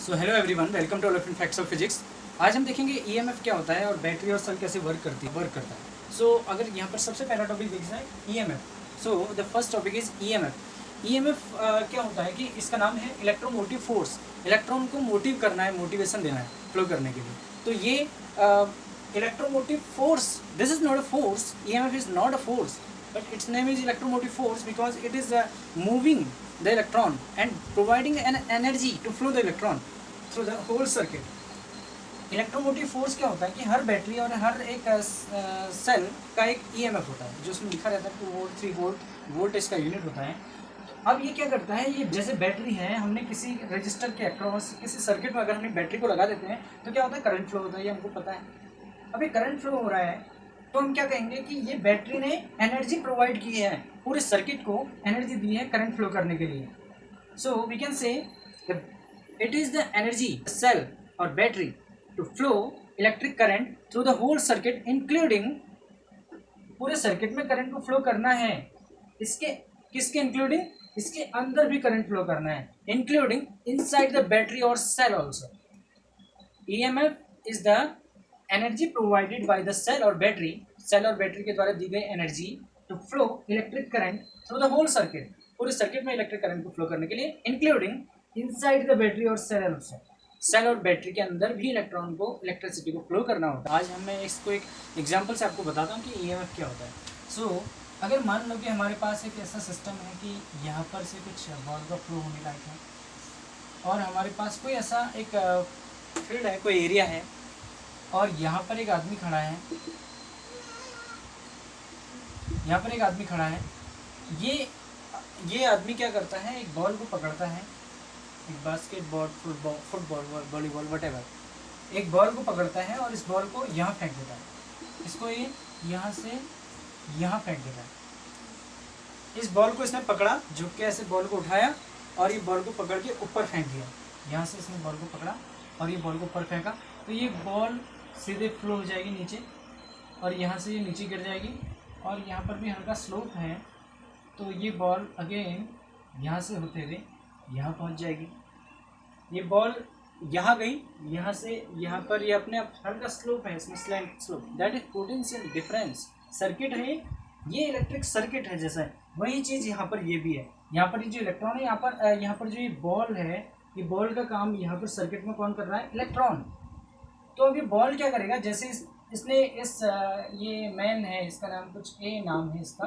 So hello everyone, welcome to ऑलिफिन facts of physics. आज हम देखेंगे ईएमएफ क्या होता है और बैटरी और सेल कैसे वर्क करता है। सो अगर यहाँ पर सबसे पहला टॉपिक देख जाए EMF. So the first topic is EMF. EMF क्या होता है कि इसका नाम है इलेक्ट्रोमोटिव फोर्स। इलेक्ट्रॉन को मोटिव करना है, मोटिवेशन देना है फ्लो करने के लिए। तो ये electromotive force, this is not a force, EMF is not a force, but its name is electromotive force because it is moving the electron and providing an energy to flow the electron through the whole circuit. Electromotive force क्या होता है कि हर battery और हर एक cell का एक EMF होता है जो उसमें लिखा रहता है 2 वोल्ट 3 वोल्ट वोल्ट इसका यूनिट होता है। अब ये क्या करता है, ये जैसे बैटरी है, हमने किसी रजिस्टर के अक्रॉस किसी सर्किट में अगर हमने बैटरी को लगा देते हैं तो क्या होता है, करंट फ्लो होता है, ये हमको पता है। अभी करंट फ्लो हो रहा है तो हम क्या कहेंगे कि ये बैटरी ने एनर्जी प्रोवाइड की है, पूरे सर्किट को एनर्जी दी है करंट फ्लो करने के लिए। So we can say it is the energy cell और battery to flow electric current through the whole circuit, including पूरे सर्किट में करंट को फ्लो करना है। इसके किसके इंक्लूडिंग, इसके अंदर भी करंट फ्लो करना है, इंक्लूडिंग इनसाइड द बैटरी और cell also. EMF is the energy provided by the cell और बैटरी, सेल और बैटरी के द्वारा दी गई energy to flow electric current through the whole circuit, पूरे सर्किट में इलेक्ट्रिक करंट को फ्लो करने के लिए, इंक्लूडिंग इनसाइड द बैटरी और सेल ऑल्सो। सेल और बैटरी के अंदर भी इलेक्ट्रॉन को, इलेक्ट्रिसिटी को फ्लो करना होता है। आज मैं इसको एक एग्जांपल से आपको बताता हूँ कि ईएमएफ क्या होता है। सो अगर मान लो कि हमारे पास एक ऐसा सिस्टम है कि यहाँ पर से कुछ बॉल का फ्लो होने लायक है और हमारे पास कोई ऐसा एक फील्ड है, कोई एरिया है और यहाँ पर एक आदमी खड़ा है, यहाँ पर एक आदमी खड़ा है। ये आदमी क्या करता है, एक बॉल को पकड़ता है, एक बास्केटबॉल, फुटबॉल, वॉलीबॉल, व्हाटएवर, एक बॉल को पकड़ता है और इस बॉल को यहाँ फेंक देता है। इसको ये यहाँ से यहाँ फेंक देता है। इस बॉल को इसने पकड़ा, झुक के ऐसे बॉल को उठाया और ये बॉल को पकड़ के ऊपर फेंक दिया। यहाँ से इसने बॉल को पकड़ा और ये बॉल को ऊपर फेंका तो ये बॉल सीधे फ्लो हो जाएगी नीचे और यहाँ से ये नीचे गिर जाएगी और यहाँ पर भी हल्का स्लोप है तो ये बॉल अगेन यहाँ से होते हुए यहाँ पहुँच जाएगी। ये बॉल यहाँ गई, यहाँ से यहाँ पर ये अपने आप हल्का स्लोप है, इसमें slant slope, that is potential difference. Circuit है ये, इलेक्ट्रिक सर्किट है जैसा है, वही चीज़ यहाँ पर ये भी है। यहाँ पर ये जो इलेक्ट्रॉन है, यहाँ पर जो ये बॉल है, ये बॉल का काम यहाँ पर सर्किट में कौन कर रहा है, इलेक्ट्रॉन। तो अब ये बॉल क्या करेगा, जैसे इसने ये मैन है, इसका नाम कुछ ए नाम है इसका,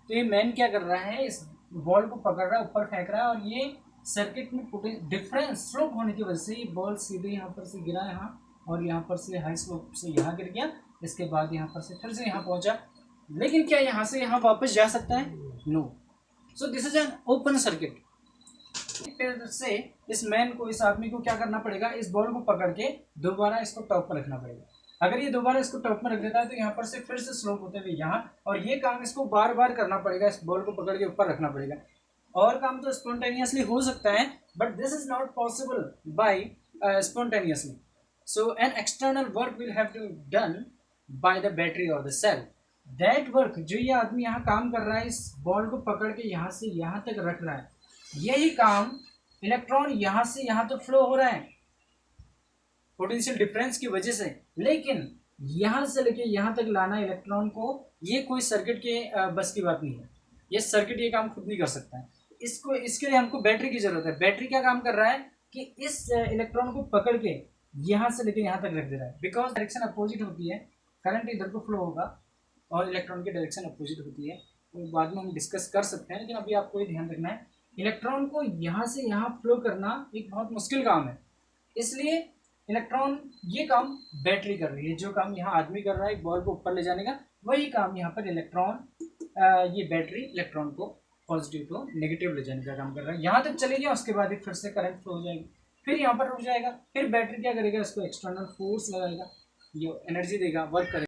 तो ये मैन क्या कर रहा है, इस बॉल को पकड़ रहा है, ऊपर फेंक रहा है और ये सर्किट में डिफरेंस स्लोप होने की वजह से ये बॉल सीधे यहाँ पर से गिरा यहाँ और यहाँ पर से हाई स्लोप से यहाँ गिर गया, इसके बाद यहाँ पर से फिर से यहाँ पहुँचा। लेकिन क्या यहाँ से यहाँ वापस जा सकता है? No. So this is an open circuit. फिर से इस मैन को, इस आदमी को क्या करना पड़ेगा, इस बॉल को पकड़ के दोबारा इसको टॉप पर रखना पड़ेगा। अगर ये दोबारा इसको टॉप में रख देता है तो यहाँ पर से फिर से स्लोप होते हुए यहाँ, और ये काम इसको बार बार करना पड़ेगा, इस बॉल को पकड़ के ऊपर रखना पड़ेगा। और काम तो स्पॉन्टेनियसली हो सकता है but this is not possible by spontaneously. So an external work will have to done by the battery और द सेल। दैट वर्क, जो ये आदमी यहाँ काम कर रहा है, इस बॉल को पकड़ के यहाँ से यहाँ तक रख रहा है, यही काम इलेक्ट्रॉन यहाँ से यहाँ तक फ्लो हो रहा है पोटेंशियल डिफरेंस की वजह से। लेकिन यहाँ से लेके यहाँ तक लाना इलेक्ट्रॉन को, ये कोई सर्किट के बस की बात नहीं है। ये सर्किट ये काम खुद नहीं कर सकता है, इसके लिए हमको बैटरी की जरूरत है। बैटरी क्या काम कर रहा है कि इस इलेक्ट्रॉन को पकड़ के यहाँ से लेके यहाँ तक रख दे रहा है। बिकॉज डायरेक्शन अपोजिट होती है, करंट इधर को फ्लो होगा और इलेक्ट्रॉन की डायरेक्शन अपोजिट होती है, तो बाद में हम डिस्कस कर सकते हैं, लेकिन अभी आपको ये ध्यान रखना है, इलेक्ट्रॉन को यहाँ से यहाँ फ्लो करना एक बहुत मुश्किल काम है। इसलिए इलेक्ट्रॉन ये काम बैटरी कर रही है, जो काम यहाँ आदमी कर रहा है एक बॉल को ऊपर ले जाने का, वही काम यहाँ पर इलेक्ट्रॉन, ये बैटरी इलेक्ट्रॉन को पॉजिटिव टू नेगेटिव ले जाने का काम कर रहा है। यहाँ तक चले गया, उसके बाद फिर से करंट फ्लो हो जाएगी, फिर यहाँ पर रुक जाएगा, फिर बैटरी क्या करेगा, इसको एक्सटर्नल फोर्स लगाएगा, ये एनर्जी देगा, वर्क करेगा।